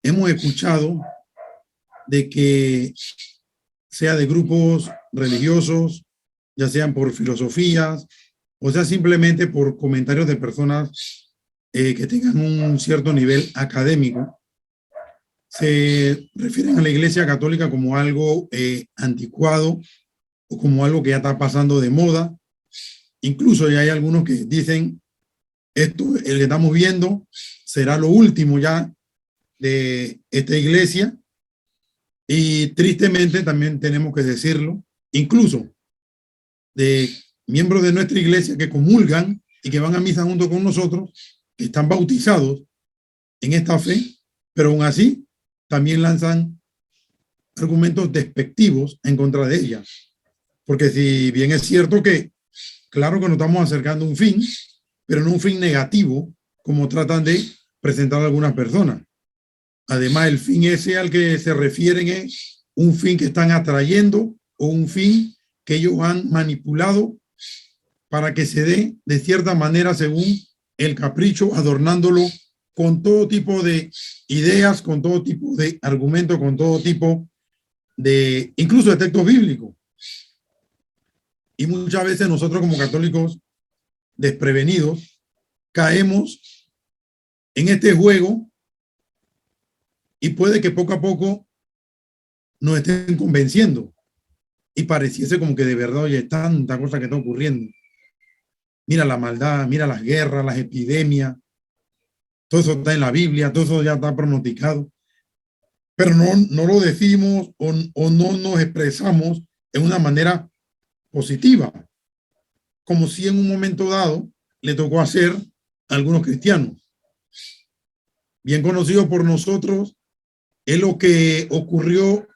hemos escuchado de que sea de grupos religiosos, ya sean por filosofías, o sea simplemente por comentarios de personas que tengan un cierto nivel académico, se refieren a la Iglesia Católica como algo anticuado o como algo que ya está pasando de moda. Incluso ya hay algunos que dicen, esto, el que estamos viendo, será lo último ya de esta iglesia. Y tristemente también tenemos que decirlo, incluso de miembros de nuestra iglesia que comulgan y que van a misa junto con nosotros, que están bautizados en esta fe, pero aún así también lanzan argumentos despectivos en contra de ella. Porque si bien es cierto que, claro que nos estamos acercando a un fin, pero no un fin negativo, como tratan de presentar algunas personas. Además, el fin ese al que se refieren es un fin que están atrayendo o un fin que ellos han manipulado para que se dé de cierta manera según el capricho, adornándolo con todo tipo de ideas, con todo tipo de argumentos, con todo tipo de, incluso de textos bíblicos. Y muchas veces nosotros como católicos desprevenidos caemos en este juego y puede que poco a poco nos estén convenciendo y pareciese como que de verdad, oye, tanta cosa que está ocurriendo. Mira la maldad, mira las guerras, las epidemias, todo eso está en la Biblia, todo eso ya está pronosticado, pero no lo decimos o no nos expresamos en una manera positiva, como si en un momento dado le tocó hacer a algunos cristianos. Bien conocido por nosotros es lo que ocurrió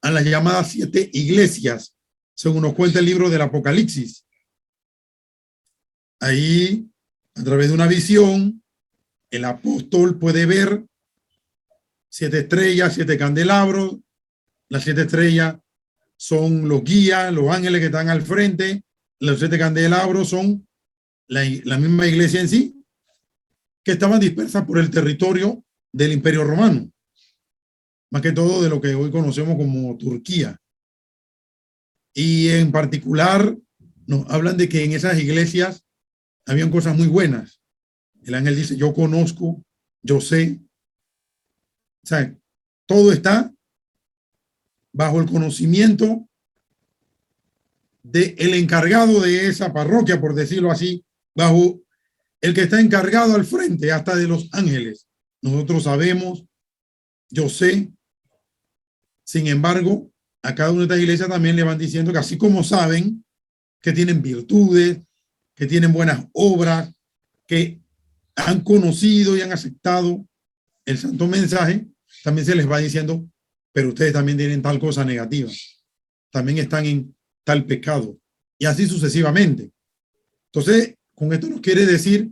a las llamadas 7 iglesias, según nos cuenta el libro del Apocalipsis. Ahí, a través de una visión, el apóstol puede ver 7 estrellas, 7 candelabros. Las 7 estrellas son los guías, los ángeles que están al frente. Los 7 candelabros son la misma iglesia en sí, que estaban dispersas por el territorio del Imperio Romano, más que todo de lo que hoy conocemos como Turquía. Y en particular nos hablan de que en esas iglesias habían cosas muy buenas. El ángel dice, yo conozco, yo sé. O sea, todo está bajo el conocimiento del encargado de esa parroquia, por decirlo así, bajo el que está encargado al frente, hasta de los ángeles. Nosotros sabemos, yo sé. Sin embargo, a cada una de estas iglesias también le van diciendo que así como saben que tienen virtudes, que tienen buenas obras, que han conocido y han aceptado el santo mensaje, también se les va diciendo, pero ustedes también tienen tal cosa negativa, también están en tal pecado, y así sucesivamente. Entonces, con esto nos quiere decir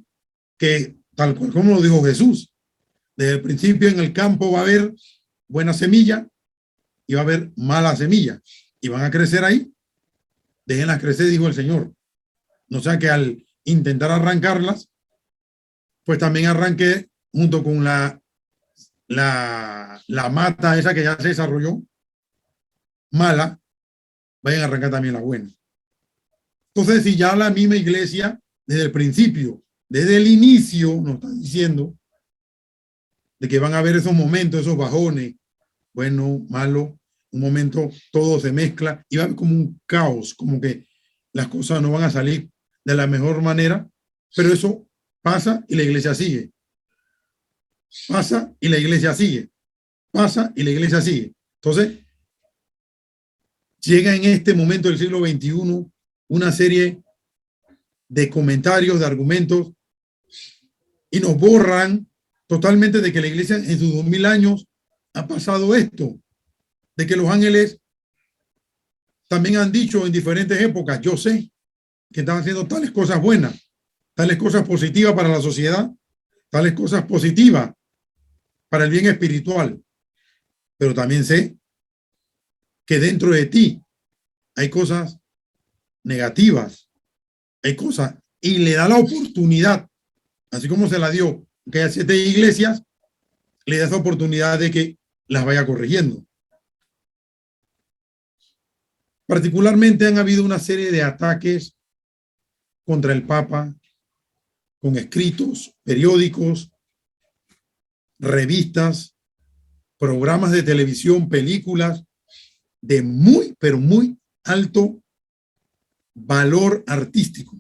que, tal cual como lo dijo Jesús, desde el principio en el campo va a haber buena semilla y va a haber mala semilla, y van a crecer ahí. Déjenlas crecer, dijo el Señor. No sea que al intentar arrancarlas, pues también arranque junto con la mata esa que ya se desarrolló, mala, vayan a arrancar también la buena. Entonces, si ya la misma iglesia, desde el principio, desde el inicio, nos está diciendo de que van a haber esos momentos, esos bajones, bueno, malo, un momento todo se mezcla y va a haber como un caos, como que las cosas no van a salir de la mejor manera, pero eso pasa y la iglesia sigue. Pasa y la iglesia sigue. Pasa y la iglesia sigue. Entonces, llega en este momento del siglo XXI una serie de comentarios, de argumentos, y nos borran totalmente de que la iglesia en sus 2000 años ha pasado esto, de que los ángeles también han dicho en diferentes épocas, yo sé que están haciendo tales cosas buenas, tales cosas positivas para la sociedad, tales cosas positivas para el bien espiritual, pero también sé que dentro de ti hay cosas negativas, hay cosas, y le da la oportunidad, así como se la dio que hay 7 iglesias, le da esa oportunidad de que las vaya corrigiendo. Particularmente han habido una serie de ataques contra el Papa con escritos, periódicos, revistas, programas de televisión, películas de muy, pero muy alto valor artístico.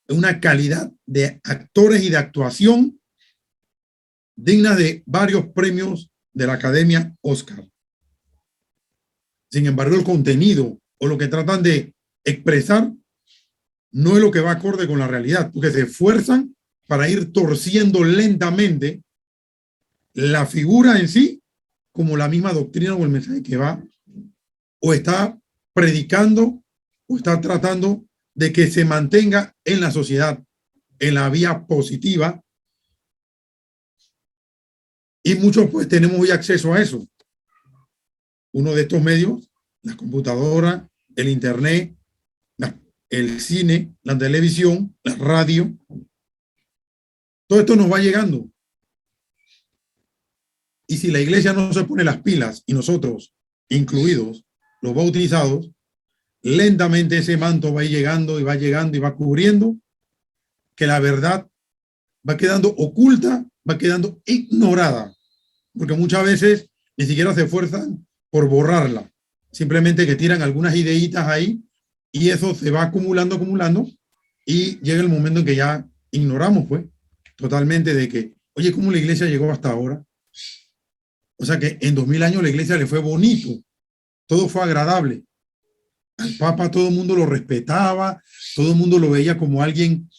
Una calidad de actores y de actuación digna de varios premios de la Academia Oscar. Sin embargo, el contenido o lo que tratan de expresar no es lo que va acorde con la realidad, porque se esfuerzan para ir torciendo lentamente la figura en sí, como la misma doctrina o el mensaje que va o está predicando o está tratando de que se mantenga en la sociedad, en la vía positiva. Y muchos pues tenemos hoy acceso a eso. Uno de estos medios, las computadoras, el internet, el cine, la televisión, la radio, todo esto nos va llegando. Y si la iglesia no se pone las pilas, y nosotros, incluidos, los bautizados, lentamente ese manto va llegando y va llegando y va cubriendo, que la verdad va quedando oculta, va quedando ignorada, porque muchas veces ni siquiera se esfuerzan por borrarla, simplemente que tiran algunas ideitas ahí y eso se va acumulando, acumulando, y llega el momento en que ya ignoramos, pues, totalmente de que, oye, ¿cómo la iglesia llegó hasta ahora? O sea que en 2000 años la iglesia le fue bonito, todo fue agradable. Al Papa todo el mundo lo respetaba, todo el mundo lo veía como alguien,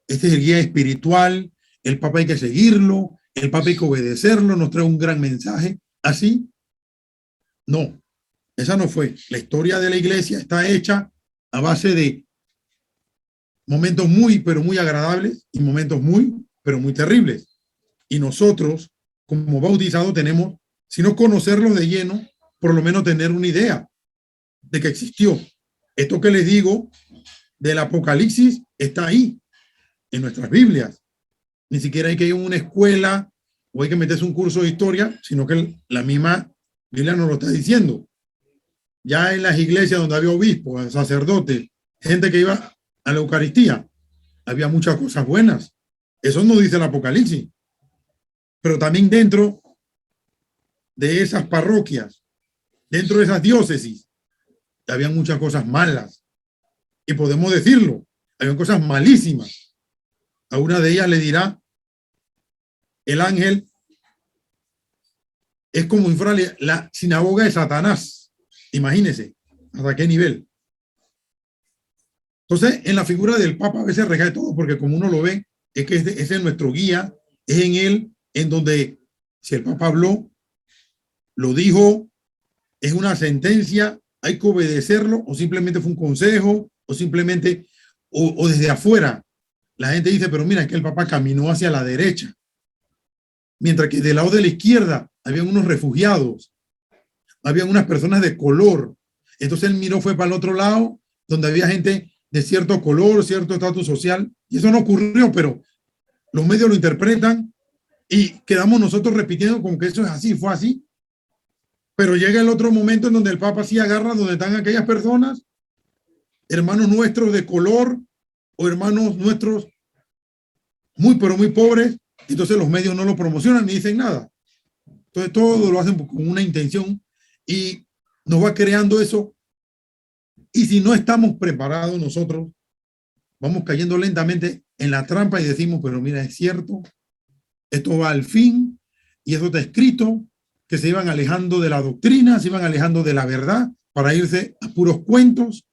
este es el guía espiritual, el Papa hay que seguirlo, el Papa hay que obedecerlo, nos trae un gran mensaje. Así, no, esa no fue. La historia de la iglesia está hecha a base de momentos muy, pero muy agradables y momentos muy, pero muy terribles. Y nosotros, como bautizados, tenemos, si no conocerlos de lleno, por lo menos tener una idea de que existió. Esto que les digo del Apocalipsis está ahí, en nuestras Biblias. Ni siquiera hay que ir a una escuela o hay que meterse un curso de historia, sino que la misma Biblia nos lo está diciendo. Ya en las iglesias donde había obispos, sacerdotes, gente que iba a la Eucaristía, había muchas cosas buenas. Eso no dice el Apocalipsis. Pero también dentro de esas parroquias, dentro de esas diócesis, había muchas cosas malas. Y podemos decirlo, había cosas malísimas. A una de ellas le dirá el ángel, es como si fuera la sinagoga de Satanás. Imagínense hasta qué nivel. Entonces, en la figura del Papa a veces recae todo, porque como uno lo ve, es que ese es nuestro guía, es en él, en donde si el Papa habló, lo dijo, es una sentencia, hay que obedecerlo, o simplemente fue un consejo, o simplemente, o desde afuera. La gente dice, pero mira, es que el Papa caminó hacia la derecha, mientras que del lado de la izquierda había unos refugiados, había unas personas de color. Entonces él miró, fue para el otro lado, donde había gente de cierto color, cierto estatus social, y eso no ocurrió, pero los medios lo interpretan y quedamos nosotros repitiendo como que eso es así, fue así. Pero llega el otro momento en donde el Papa sí agarra donde están aquellas personas, hermanos nuestros de color o hermanos nuestros muy, pero muy pobres, entonces los medios no lo promocionan ni dicen nada. Entonces todo lo hacen con una intención y nos va creando eso. Y si no estamos preparados nosotros, vamos cayendo lentamente en la trampa y decimos, pero mira, es cierto, esto va al fin y eso está escrito, que se iban alejando de la doctrina, se iban alejando de la verdad para irse a puros cuentos.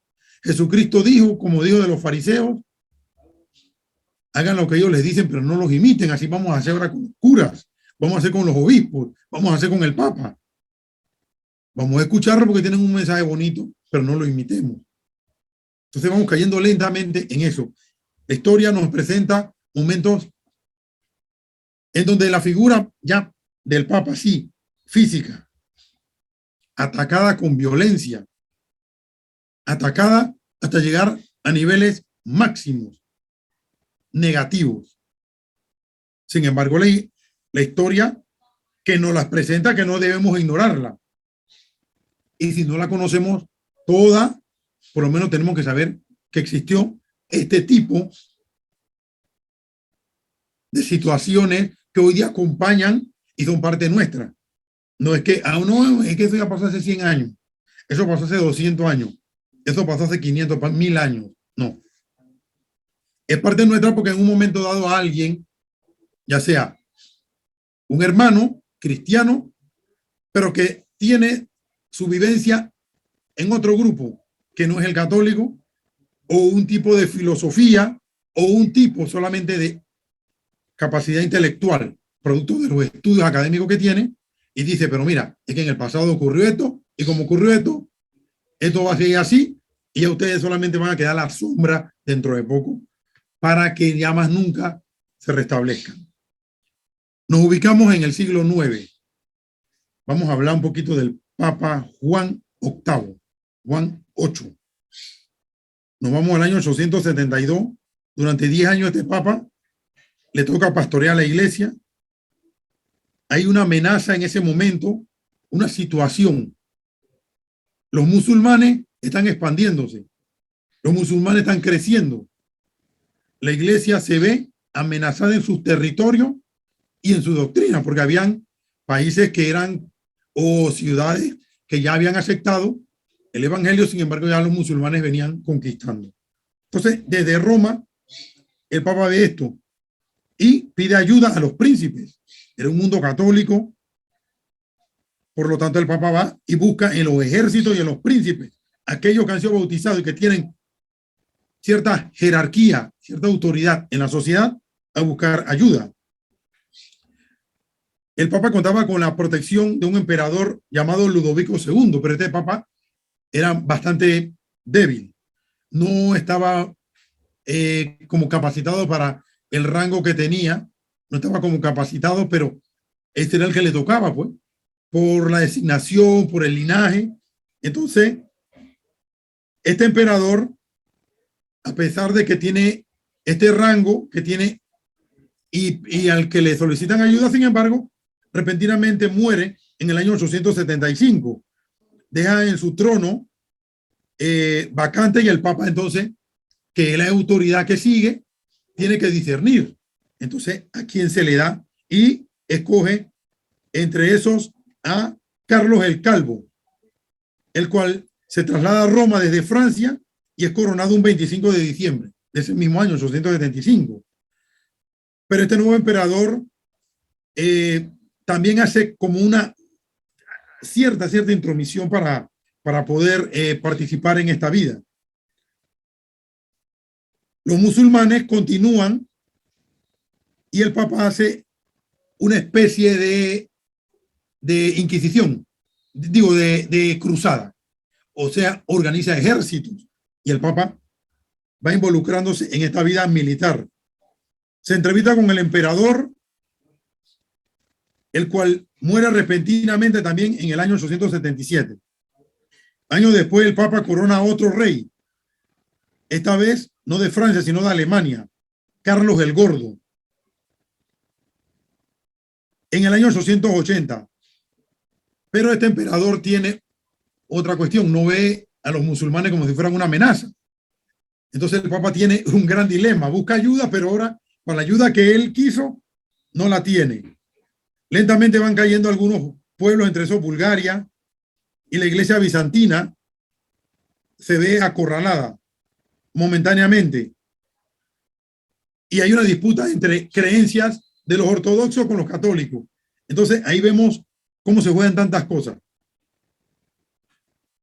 Jesucristo dijo, como dijo de los fariseos, hagan lo que ellos les dicen, pero no los imiten, así vamos a hacer ahora con los curas, vamos a hacer con los obispos, vamos a hacer con el Papa. Vamos a escucharlo porque tienen un mensaje bonito, pero no lo imitemos. Entonces vamos cayendo lentamente en eso. La historia nos presenta momentos en donde la figura ya del Papa, sí, física, atacada con violencia, atacada hasta llegar a niveles máximos, negativos. Sin embargo, la historia que nos las presenta, que no debemos ignorarla. Y si no la conocemos toda, por lo menos tenemos que saber que existió este tipo de situaciones que hoy día acompañan y son parte nuestra. No es que, no, es que eso ya pasó hace 100 años, eso pasó hace 200 años, eso pasó hace 500, 1000 años. No. Es parte nuestra porque en un momento dado a alguien, ya sea un hermano cristiano, pero que tiene su vivencia en otro grupo que no es el católico, o un tipo de filosofía, o un tipo solamente de capacidad intelectual, producto de los estudios académicos que tiene, y dice, pero mira, es que en el pasado ocurrió esto, y como ocurrió esto va a seguir así, y ya ustedes solamente van a quedar a la sombra dentro de poco, para que ya más nunca se restablezcan. Nos ubicamos en el siglo IX. Vamos a hablar un poquito del Papa Juan VIII, Juan VIII. Nos vamos al año 872. Durante 10 años este Papa le toca pastorear la iglesia. Hay una amenaza en ese momento, una situación. Los musulmanes están expandiéndose. Los musulmanes están creciendo. La iglesia se ve amenazada en sus territorios y en su doctrina, porque habían países que eran o ciudades que ya habían aceptado el evangelio, sin embargo ya los musulmanes venían conquistando. Entonces, desde Roma, el Papa ve esto y pide ayuda a los príncipes. Era un mundo católico, por lo tanto el Papa va y busca en los ejércitos y en los príncipes, aquellos que han sido bautizados y que tienen cierta jerarquía, cierta autoridad en la sociedad, a buscar ayuda. El Papa contaba con la protección de un emperador llamado Ludovico II, pero este Papa era bastante débil. No estaba como capacitado para el rango que tenía, no estaba como capacitado, pero este era el que le tocaba, pues, por la designación, por el linaje. Entonces, este emperador, a pesar de que tiene este rango que tiene y al que le solicitan ayuda, sin embargo, repentinamente muere en el año 875. Deja en su trono vacante y el Papa entonces, que es la autoridad que sigue, tiene que discernir. Entonces, ¿a quién se le da? Y escoge entre esos a Carlos el Calvo, el cual se traslada a Roma desde Francia y es coronado un 25 de diciembre de ese mismo año, 875. Pero este nuevo emperador también hace como una cierta intromisión para poder participar en esta vida. Los musulmanes continúan y el Papa hace una especie de inquisición, digo, de cruzada. O sea, organiza ejércitos y el Papa va involucrándose en esta vida militar. Se entrevista con el emperador, el cual muere repentinamente también en el año 877. Años después, el Papa corona a otro rey, esta vez no de Francia, sino de Alemania, Carlos el Gordo, en el año 880. Pero este emperador tiene otra cuestión, no ve a los musulmanes como si fueran una amenaza. Entonces el Papa tiene un gran dilema, busca ayuda, pero ahora con la ayuda que él quiso, no la tiene. Lentamente van cayendo algunos pueblos, entre esos Bulgaria, y la iglesia bizantina se ve acorralada momentáneamente. Y hay una disputa entre creencias de los ortodoxos con los católicos. Entonces ahí vemos cómo se juegan tantas cosas.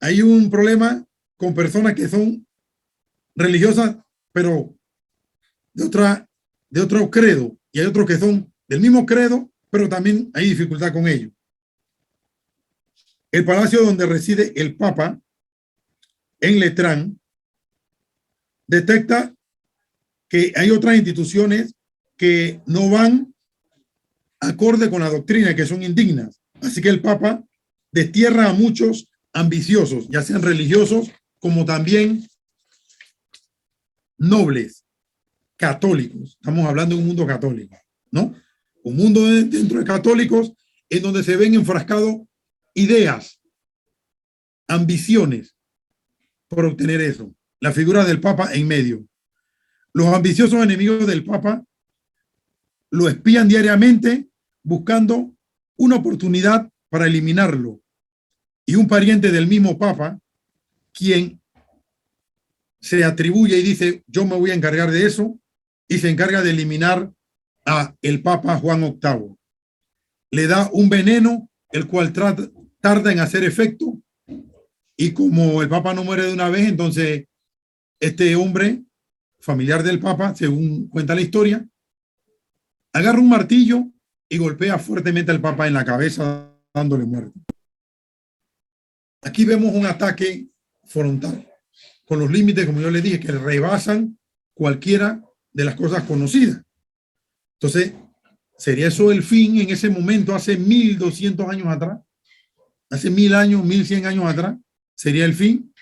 Hay un problema con personas que son religiosas, pero de otro credo, y hay otros que son del mismo credo, pero también hay dificultad con ellos. El palacio donde reside el Papa, en Letrán, detecta que hay otras instituciones que no van acorde con la doctrina, que son indignas. Así que el Papa destierra a muchos ambiciosos, ya sean religiosos como también nobles, católicos. Estamos hablando de un mundo católico, ¿no? Un mundo dentro de católicos en donde se ven enfrascados ideas, ambiciones por obtener eso. La figura del Papa en medio. Los ambiciosos enemigos del Papa lo espían diariamente buscando una oportunidad para eliminarlo. Y un pariente del mismo Papa, quien se atribuye y dice, yo me voy a encargar de eso, y se encarga de eliminar a el Papa Juan VIII. Le da un veneno, el cual tarda en hacer efecto, y como el Papa no muere de una vez, entonces este hombre, familiar del Papa, según cuenta la historia, agarra un martillo y golpea fuertemente al Papa en la cabeza, dándole muerte. Aquí vemos un ataque frontal, con los límites, como yo les dije, que rebasan cualquiera de las cosas conocidas. Entonces, ¿sería eso el fin en ese momento, hace 1200 años atrás? Hace 1000 años, 1100 años atrás, ¿sería el fin?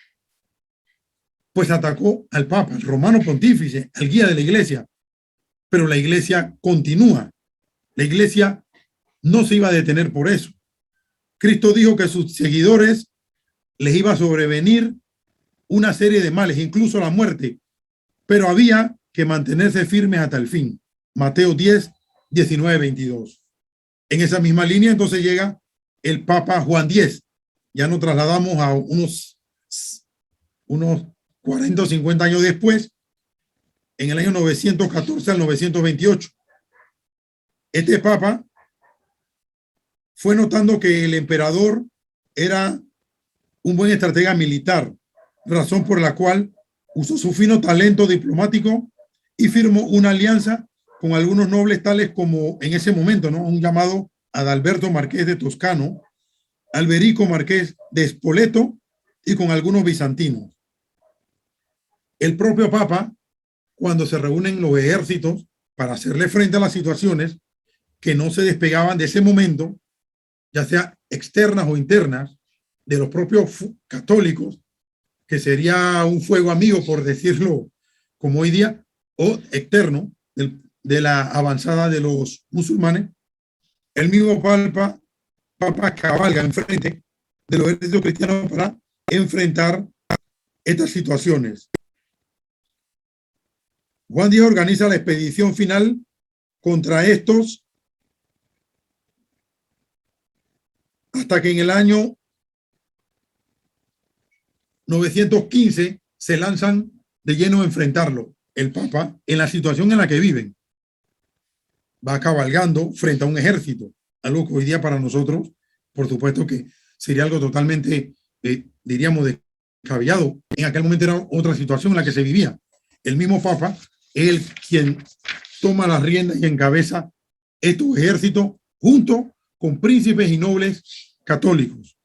Pues atacó al Papa, al romano pontífice, al guía de la iglesia. Pero la iglesia continúa. La iglesia no se iba a detener por eso. Cristo dijo que a sus seguidores les iba a sobrevenir una serie de males, incluso la muerte, pero había que mantenerse firmes hasta el fin. Mateo 10, 19, 22. En esa misma línea entonces llega el Papa Juan X. Ya nos trasladamos a unos 40 o 50 años después, en el año 914 al 928. Este Papa fue notando que el emperador era un buen estratega militar, razón por la cual usó su fino talento diplomático y firmó una alianza con algunos nobles tales como en ese momento, ¿no? Un llamado Adalberto Marqués de Toscano, Alberico Marqués de Spoleto y con algunos bizantinos. El propio Papa, cuando se reúnen los ejércitos para hacerle frente a las situaciones que no se despegaban de ese momento, ya sea externas o internas, de los propios católicos, que sería un fuego amigo, por decirlo como hoy día, o externo, de la avanzada de los musulmanes, el mismo Papa cabalga enfrente de los ejércitos cristianos para enfrentar estas situaciones. Juan Díaz organiza la expedición final contra estos hasta que en el año 915 se lanzan de lleno a enfrentarlo. El Papa, en la situación en la que viven, va cabalgando frente a un ejército, algo que hoy día para nosotros, por supuesto que sería algo totalmente, diríamos, descabellado. En aquel momento era otra situación en la que se vivía. El mismo Papa es el quien toma las riendas y encabeza estos ejércitos junto con príncipes y nobles católicos.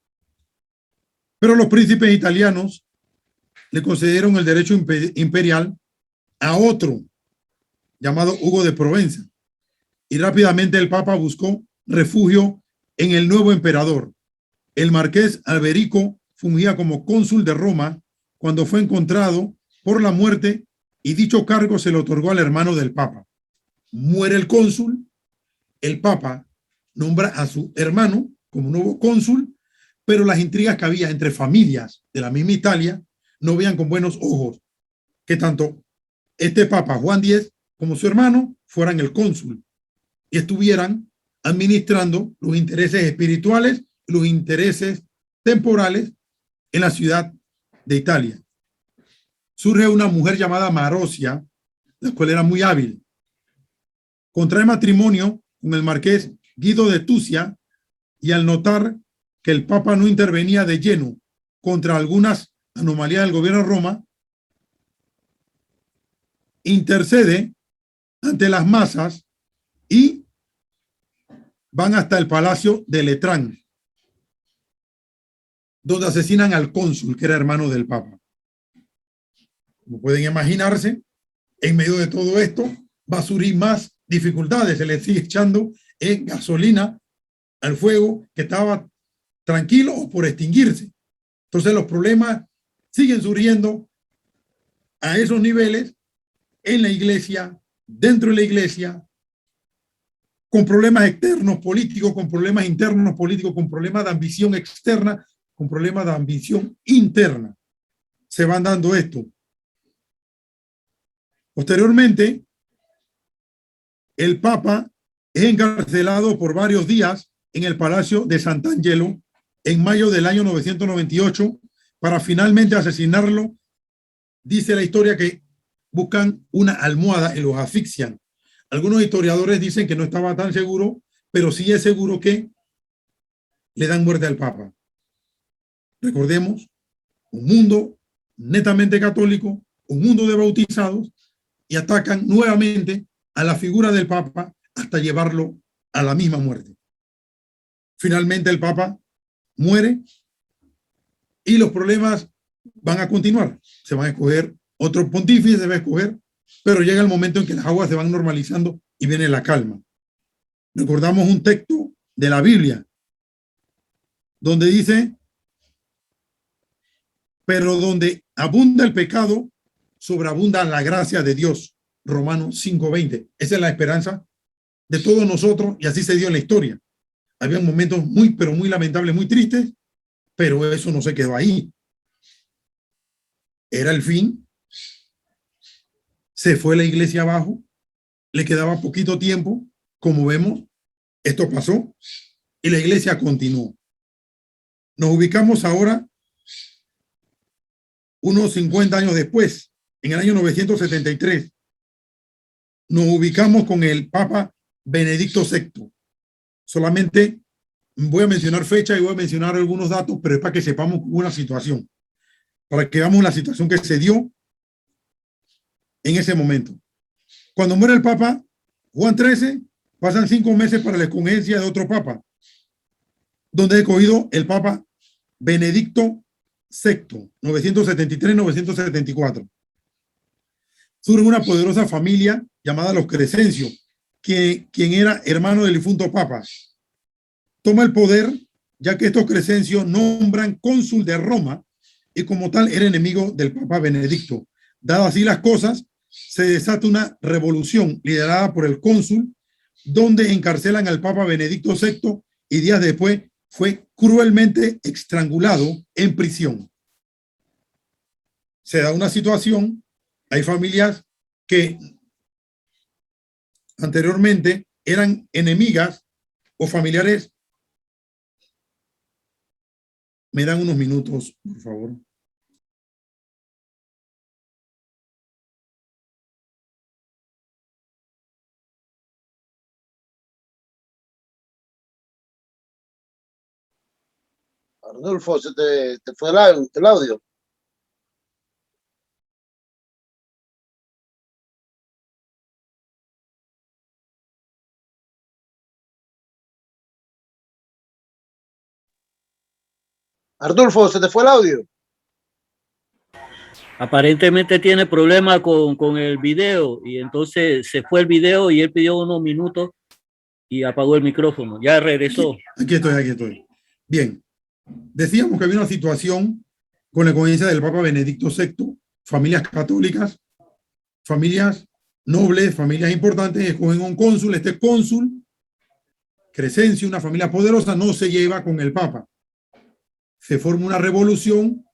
Pero los príncipes italianos le concedieron el derecho imperial a otro llamado Hugo de Provenza, y rápidamente el Papa buscó refugio en el nuevo emperador. El marqués Alberico fungía como cónsul de Roma cuando fue encontrado por la muerte, y dicho cargo se le otorgó al hermano del Papa. Muere el cónsul, el Papa nombra a su hermano como nuevo cónsul, pero las intrigas que había entre familias de la misma Italia no veían con buenos ojos que tanto este Papa Juan X como su hermano fueran el cónsul y estuvieran administrando los intereses espirituales y los intereses temporales en la ciudad de Italia. Surge una mujer llamada Marozia, la cual era muy hábil. Contrae matrimonio con el marqués Guido de Tucia, y al notar que el Papa no intervenía de lleno contra algunas anomalías del gobierno de Roma, intercede ante las masas y van hasta el palacio de Letrán, donde asesinan al cónsul, que era hermano del Papa. Como pueden imaginarse, en medio de todo esto va a surgir más dificultades. Se le sigue echando gasolina al fuego que estaba tranquilo o por extinguirse. Entonces los problemas siguen surgiendo a esos niveles en la iglesia, dentro de la iglesia, con problemas externos políticos, con problemas internos políticos, con problemas de ambición externa, con problemas de ambición interna. Se van dando esto. Posteriormente, el Papa es encarcelado por varios días en el Palacio de Sant'Angelo en mayo del año 998 para finalmente asesinarlo. Dice la historia que buscan una almohada y los asfixian. Algunos historiadores dicen que no estaba tan seguro, pero sí es seguro que le dan muerte al Papa. Recordemos, un mundo netamente católico, un mundo de bautizados, y atacan nuevamente a la figura del Papa hasta llevarlo a la misma muerte. Finalmente el Papa muere y los problemas van a continuar. Se van a escoger otro pontífice, se va a escoger, pero llega el momento en que las aguas se van normalizando y viene la calma. Recordamos un texto de la Biblia donde dice: pero donde abunda el pecado, sobreabunda la gracia de Dios. Romanos 5:20. Esa es la esperanza de todos nosotros, y así se dio en la historia. Había momentos muy, pero muy lamentables, muy tristes, pero eso no se quedó ahí. Era el fin. Se fue la iglesia abajo, le quedaba poquito tiempo. Como vemos, esto pasó y la iglesia continuó. Nos ubicamos ahora unos 50 años después, en el año 973. Nos ubicamos con el Papa Benedicto VI. Solamente voy a mencionar fecha y voy a mencionar algunos datos, pero es para que sepamos una situación, para que veamos la situación que se dio en ese momento. Cuando muere el Papa Juan XIII, pasan 5 meses para la escogencia de otro Papa, donde he escogido el Papa Benedicto VI, 973-974. Surge una poderosa familia llamada los Crescencio, quien era hermano del difunto Papa. Toma el poder, ya que estos Crescencios nombran cónsul de Roma y como tal era enemigo del Papa Benedicto. Dadas así las cosas, se desata una revolución liderada por el cónsul, donde encarcelan al Papa Benedicto VI y días después fue cruelmente estrangulado en prisión. Se da una situación, hay familias que anteriormente eran enemigas o familiares. Me dan unos minutos, por favor. Arnulfo, se te fue el audio. Arnulfo, se te fue el audio. Aparentemente tiene problemas con el video y entonces se fue el video y él pidió unos minutos y apagó el micrófono. Ya regresó. Aquí estoy. Bien, decíamos que había una situación con la escogencia del Papa Benedicto VI, familias católicas, familias nobles, familias importantes, escogen un cónsul. Este cónsul, Crescencio, una familia poderosa, no se lleva con el Papa. Se forma una revolución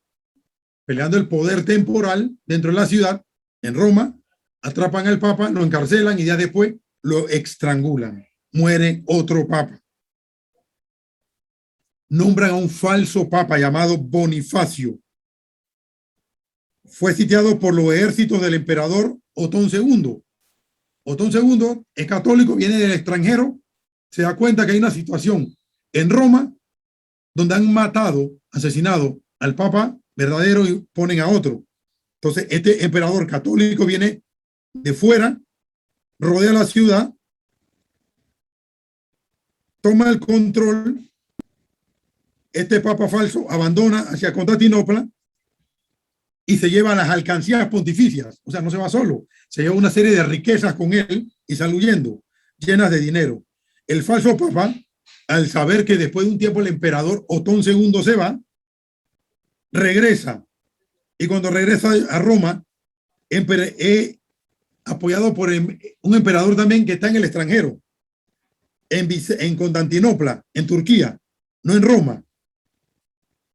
peleando el poder temporal dentro de la ciudad, en Roma, atrapan al Papa, lo encarcelan y ya después lo estrangulan. Muere otro Papa. Nombran a un falso Papa llamado Bonifacio. Fue sitiado por los ejércitos del emperador Otón II. Otón II es católico, viene del extranjero, se da cuenta que hay una situación en Roma donde han matado, asesinado al Papa verdadero y ponen a otro. Entonces, este emperador católico viene de fuera, rodea la ciudad, toma el control. Este Papa falso abandona hacia Constantinopla y se lleva las alcancías pontificias. O sea, no se va solo, se lleva una serie de riquezas con él y sale huyendo, llenas de dinero. El falso Papa, al saber que después de un tiempo el emperador Otón II se va, regresa. Y cuando regresa a Roma, apoyado por un emperador también que está en el extranjero. en Constantinopla, en Turquía, no en Roma,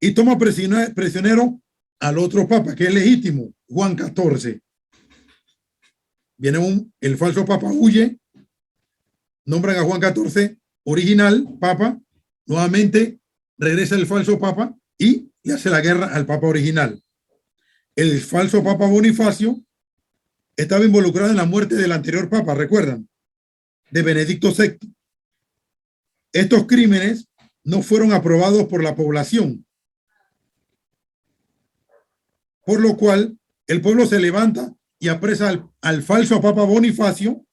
y toma prisionero al otro papa, que es legítimo, Juan XIV. Viene el falso papa, huye, nombran a Juan XIV original, papa, nuevamente regresa el falso papa y le hace la guerra al papa original. El falso papa Bonifacio estaba involucrado en la muerte del anterior papa, ¿recuerdan? De Benedicto VI. Estos crímenes no fueron aprobados por la población, por lo cual el pueblo se levanta y apresa al falso papa Bonifacio,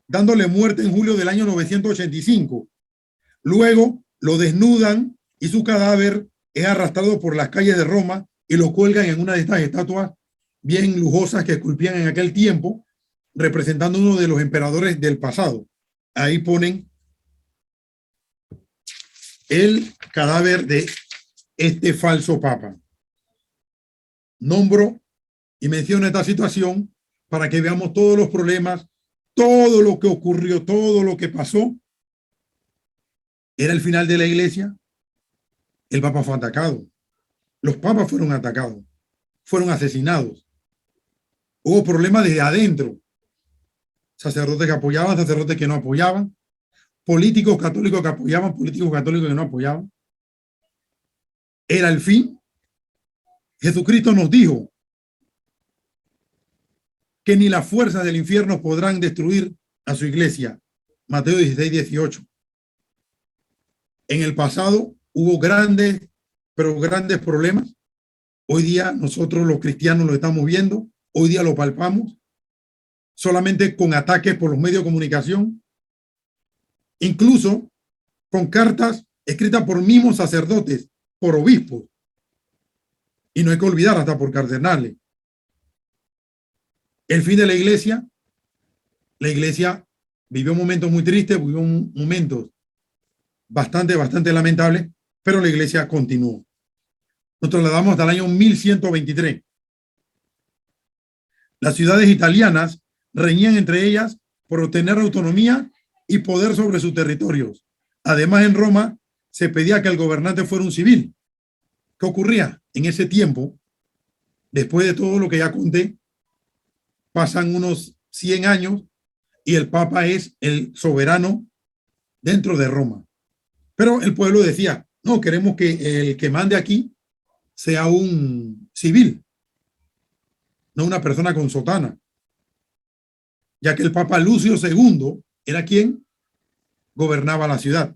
dándole muerte en julio del año 985. Luego lo desnudan y su cadáver es arrastrado por las calles de Roma y lo cuelgan en una de estas estatuas bien lujosas que esculpían en aquel tiempo, representando uno de los emperadores del pasado. Ahí ponen el cadáver de este falso papa. Nombro y menciono esta situación para que veamos todos los problemas, todo lo que ocurrió, todo lo que pasó. Era el final de la iglesia. El papa fue atacado. Los papas fueron atacados, fueron asesinados. Hubo problemas desde adentro. Sacerdotes que apoyaban, sacerdotes que no apoyaban, políticos católicos que apoyaban, políticos católicos que no apoyaban. Era el fin. Jesucristo nos dijo que ni las fuerzas del infierno podrán destruir a su iglesia. Mateo 16, 18. En el pasado hubo grandes, pero grandes problemas. Hoy día nosotros los cristianos lo estamos viendo. Hoy día lo palpamos. Solamente con ataques por los medios de comunicación. Incluso con cartas escritas por mismos sacerdotes, por obispos. Y no hay que olvidar, hasta por cardenales. El fin de la iglesia vivió momentos muy tristes, vivió momentos bastante lamentables, pero la iglesia continuó. Nos trasladamos hasta el año 1123. Las ciudades italianas reñían entre ellas por obtener autonomía y poder sobre sus territorios. Además, en Roma se pedía que el gobernante fuera un civil. ¿Qué ocurría? En ese tiempo, después de todo lo que ya conté, pasan unos 100 años y el Papa es el soberano dentro de Roma. Pero el pueblo decía, no, queremos que el que mande aquí sea un civil, no una persona con sotana, ya que el Papa Lucio II era quien gobernaba la ciudad.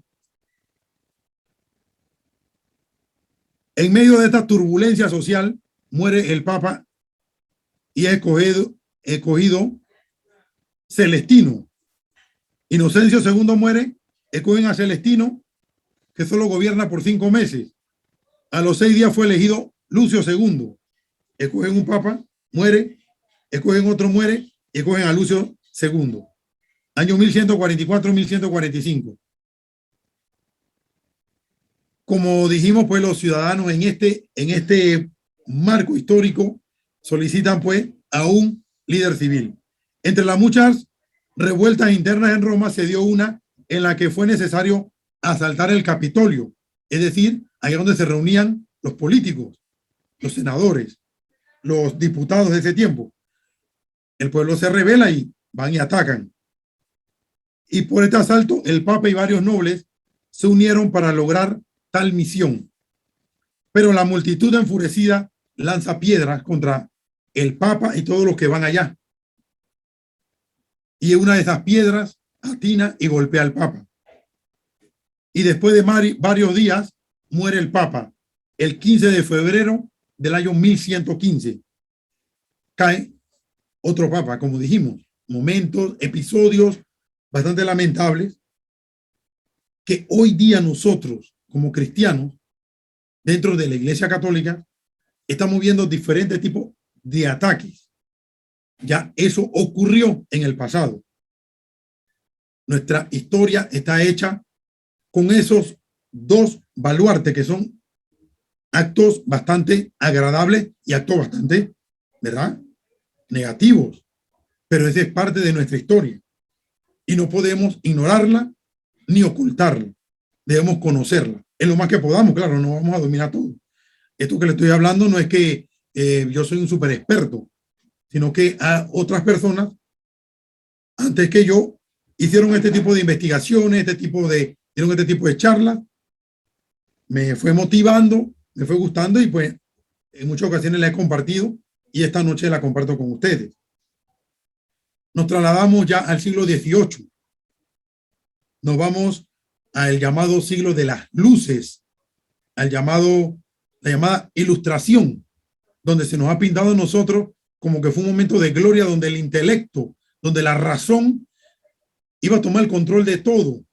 En medio de esta turbulencia social, muere el Papa y es escogido Celestino. Inocencio II muere, escogen a Celestino, que solo gobierna por 5 meses. A los 6 días fue elegido Lucio II. Escogen un papa, muere, escogen otro, muere, y escogen a Lucio II. Año 1144-1145. Como dijimos, pues los ciudadanos en este marco histórico solicitan pues a un líder civil. Entre las muchas revueltas internas en Roma se dio una en la que fue necesario asaltar el Capitolio, es decir, ahí donde se reunían los políticos, los senadores, los diputados de ese tiempo. El pueblo se rebela y van y atacan. Y por este asalto, el Papa y varios nobles se unieron para lograr tal misión. Pero la multitud enfurecida lanza piedras contra el Papa y todos los que van allá. Y una de esas piedras atina y golpea al Papa. Y después de varios días muere el Papa. El 15 de febrero del año 1115. Cae otro Papa, como dijimos. Momentos, episodios bastante lamentables que hoy día nosotros, como cristianos, dentro de la Iglesia Católica, estamos viendo diferentes tipos de ataques. Ya eso ocurrió en el pasado. Nuestra historia está hecha con esos dos baluartes que son actos bastante agradables y actos bastante, ¿verdad?, negativos. Pero esa es parte de nuestra historia y no podemos ignorarla ni ocultarla. Debemos conocerla. En lo más que podamos, claro, no vamos a dominar todo. Esto que le estoy hablando no es que yo soy un súper experto, sino que a otras personas, antes que yo, hicieron este tipo de investigaciones, dieron este tipo de charlas, me fue motivando, me fue gustando y pues en muchas ocasiones la he compartido y esta noche la comparto con ustedes. Nos trasladamos ya al siglo XVIII. Nos vamos al llamado siglo de las luces, la llamada ilustración, donde se nos ha pintado a nosotros como que fue un momento de gloria donde el intelecto, donde la razón iba a tomar el control de todo,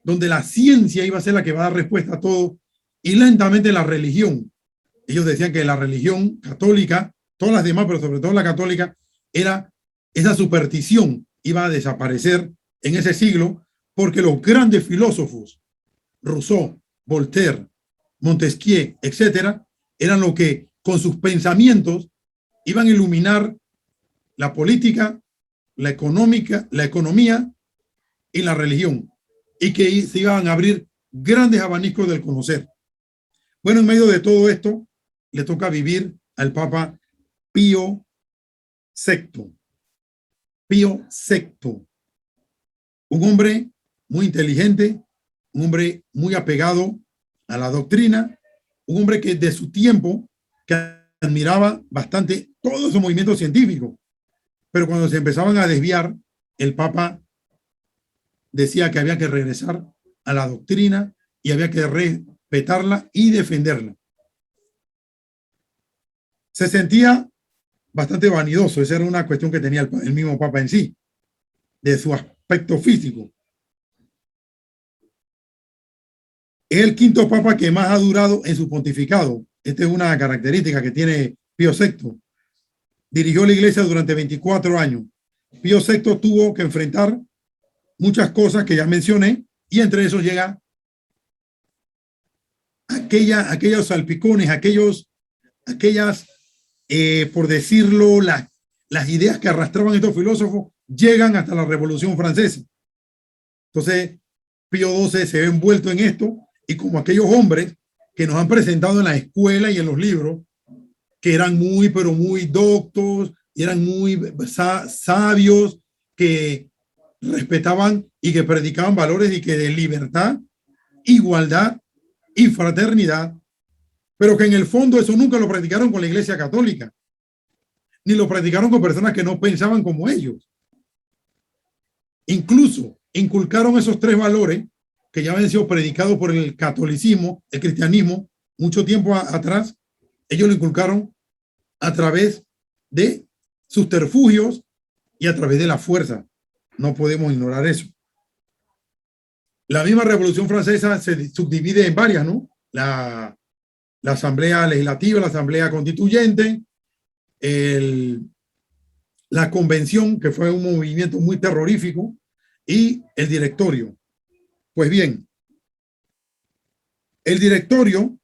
donde la ciencia iba a ser la que va a dar respuesta a todo, y lentamente la religión. Ellos decían que la religión católica, todas las demás, pero sobre todo la católica, era esa superstición, iba a desaparecer en ese siglo, porque los grandes filósofos, Rousseau, Voltaire, Montesquieu, etcétera, eran los que con sus pensamientos iban a iluminar la política, la economía y la religión, y que se iban a abrir grandes abanicos del conocer. Bueno, en medio de todo esto, le toca vivir al Papa Pío VI. Pío VI, un hombre muy inteligente, un hombre muy apegado a la doctrina, un hombre que de su tiempo que admiraba bastante todos esos movimientos científicos, pero cuando se empezaban a desviar, el Papa decía que había que regresar a la doctrina y había que respetarla y defenderla. Se sentía bastante vanidoso, esa era una cuestión que tenía el mismo Papa en sí, de su aspecto físico. Es el quinto Papa que más ha durado en su pontificado. Esta es una característica que tiene Pío VI. Dirigió la iglesia durante 24 años. Pío VI tuvo que enfrentar muchas cosas que ya mencioné, y entre esos llega aquellos salpicones, aquellas, por decirlo, las ideas que arrastraban estos filósofos llegan hasta la Revolución Francesa. Entonces, Pío XII se ve envuelto en esto, y como aquellos hombres que nos han presentado en la escuela y en los libros, que eran muy, pero muy doctos, y eran muy sabios, que respetaban y que predicaban valores y que de libertad, igualdad y fraternidad, pero que en el fondo eso nunca lo practicaron con la Iglesia Católica, ni lo practicaron con personas que no pensaban como ellos. Incluso inculcaron esos tres valores que ya habían sido predicados por el catolicismo, el cristianismo, mucho tiempo atrás. Ellos lo inculcaron a través de subterfugios y a través de la fuerza. No podemos ignorar eso. La misma Revolución Francesa se subdivide en varias, ¿no? La Asamblea Legislativa, la Asamblea Constituyente, la Convención, que fue un movimiento muy terrorífico, y el Directorio. Pues bien, el Directorio,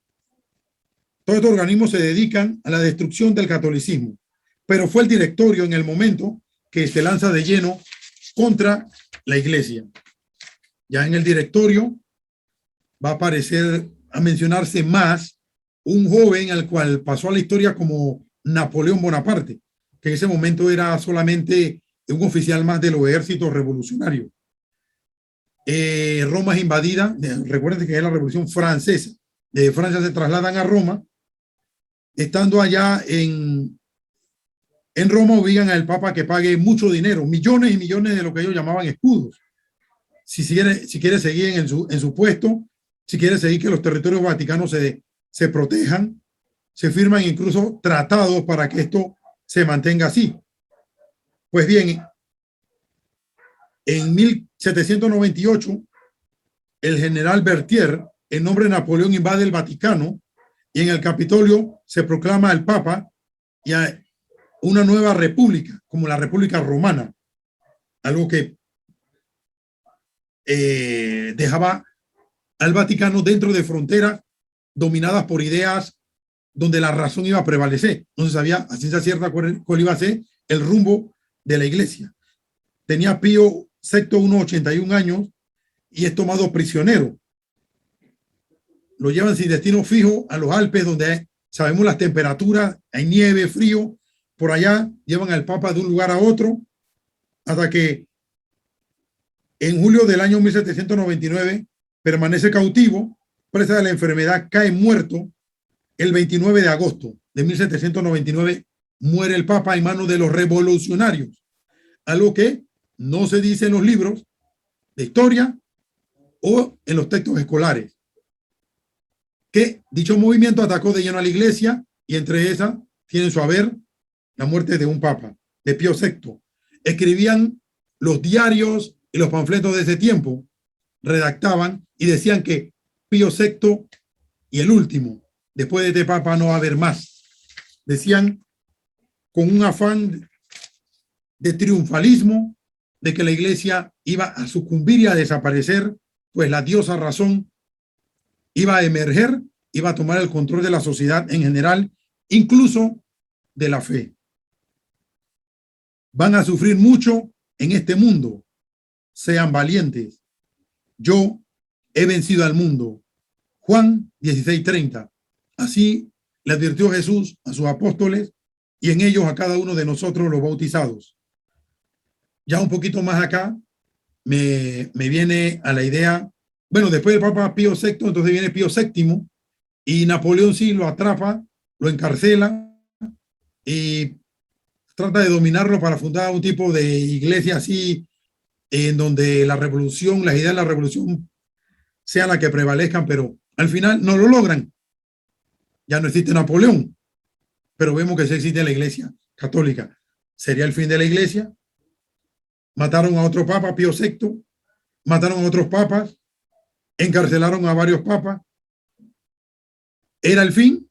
todos estos organismos se dedican a la destrucción del catolicismo, pero fue el Directorio en el momento que se lanza de lleno contra la Iglesia. Ya en el Directorio va a aparecer, a mencionarse más, un joven al cual pasó a la historia como Napoleón Bonaparte, que en ese momento era solamente un oficial más de los ejércitos revolucionarios. Roma es invadida, recuerden que es la Revolución Francesa, de Francia se trasladan a Roma. Estando allá en Roma, obligan al Papa que pague mucho dinero, millones y millones de lo que ellos llamaban escudos, si quiere seguir en su puesto, si quiere seguir que los territorios vaticanos se protejan. Se firman incluso tratados para que esto se mantenga así. Pues bien, en 1798, el general Berthier, en nombre de Napoleón, invade el Vaticano, y en el Capitolio se proclama al Papa y a una nueva república, como la República Romana, algo que dejaba al Vaticano dentro de fronteras dominadas por ideas donde la razón iba a prevalecer. No se sabía a ciencia cierta cuál iba a ser el rumbo de la iglesia. Tenía Pío VI unos 81 años y es tomado prisionero. Lo llevan sin destino fijo a los Alpes, donde sabemos las temperaturas, hay nieve, frío. Por allá llevan al Papa de un lugar a otro, hasta que en julio del año 1799 permanece cautivo, presa de la enfermedad, cae muerto. El 29 de agosto de 1799 muere el Papa en manos de los revolucionarios, algo que no se dice en los libros de historia o en los textos escolares, que dicho movimiento atacó de lleno a la iglesia, y entre esas tienen su haber la muerte de un papa, de Pío VI. Escribían los diarios y los panfletos de ese tiempo, redactaban y decían que Pío VI y el último, después de este papa no va a haber más. Decían con un afán de triunfalismo, de que la iglesia iba a sucumbir y a desaparecer, pues la diosa razón iba a emerger, iba a tomar el control de la sociedad en general, incluso de la fe. Van a sufrir mucho en este mundo. Sean valientes. Yo he vencido al mundo. Juan 16:30. Así le advirtió Jesús a sus apóstoles y en ellos a cada uno de nosotros los bautizados. Ya un poquito más acá me viene a la idea, bueno, después del Papa Pío VI, entonces viene Pío VII y Napoleón sí lo atrapa, lo encarcela y trata de dominarlo para fundar un tipo de iglesia así, en donde la revolución, las ideas de la revolución sean las que prevalezcan, pero al final no lo logran. Ya no existe Napoleón, pero vemos que sí existe la iglesia católica. ¿Sería el fin de la iglesia? Mataron a otro papa, Pío VI, mataron a otros papas, encarcelaron a varios papas. ¿Era el fin?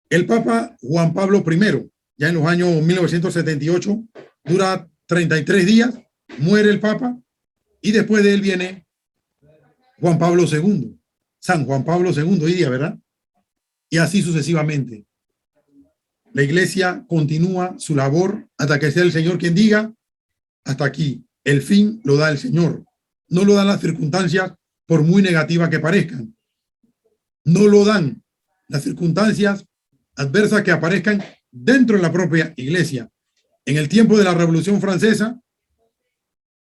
El papa Juan Pablo I, ya en los años 1978, dura 33 días, muere el papa y después de él viene Juan Pablo II, San Juan Pablo II hoy día, ¿verdad? Y así sucesivamente. La iglesia continúa su labor hasta que sea el Señor quien diga, hasta aquí. El fin lo da el Señor. No lo dan las circunstancias, por muy negativas que parezcan. No lo dan las circunstancias adversas que aparezcan dentro de la propia iglesia. En el tiempo de la Revolución Francesa,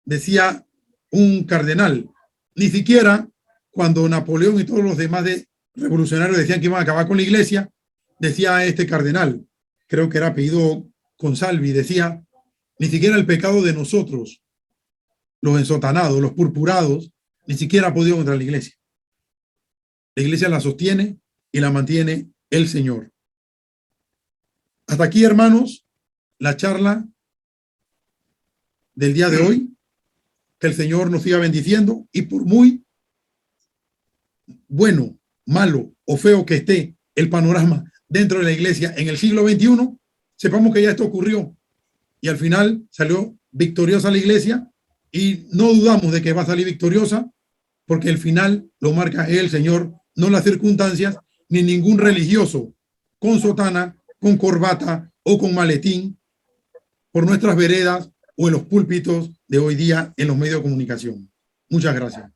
decía un cardenal, ni siquiera cuando Napoleón y todos los demás revolucionarios decían que iban a acabar con la iglesia, decía este cardenal, creo que era apellido Consalvi, decía, ni siquiera el pecado de nosotros, los ensotanados, los purpurados, ni siquiera ha podido contra la iglesia. La iglesia la sostiene y la mantiene el Señor. Hasta aquí, hermanos, la charla del día de hoy. Que el Señor nos siga bendiciendo y por muy bueno, malo o feo que esté el panorama dentro de la iglesia en el siglo XXI, sepamos que ya esto ocurrió y al final salió victoriosa la iglesia y no dudamos de que va a salir victoriosa porque el final lo marca el Señor, no las circunstancias ni ningún religioso con sotana, con corbata o con maletín por nuestras veredas o en los púlpitos de hoy día en los medios de comunicación. Muchas gracias.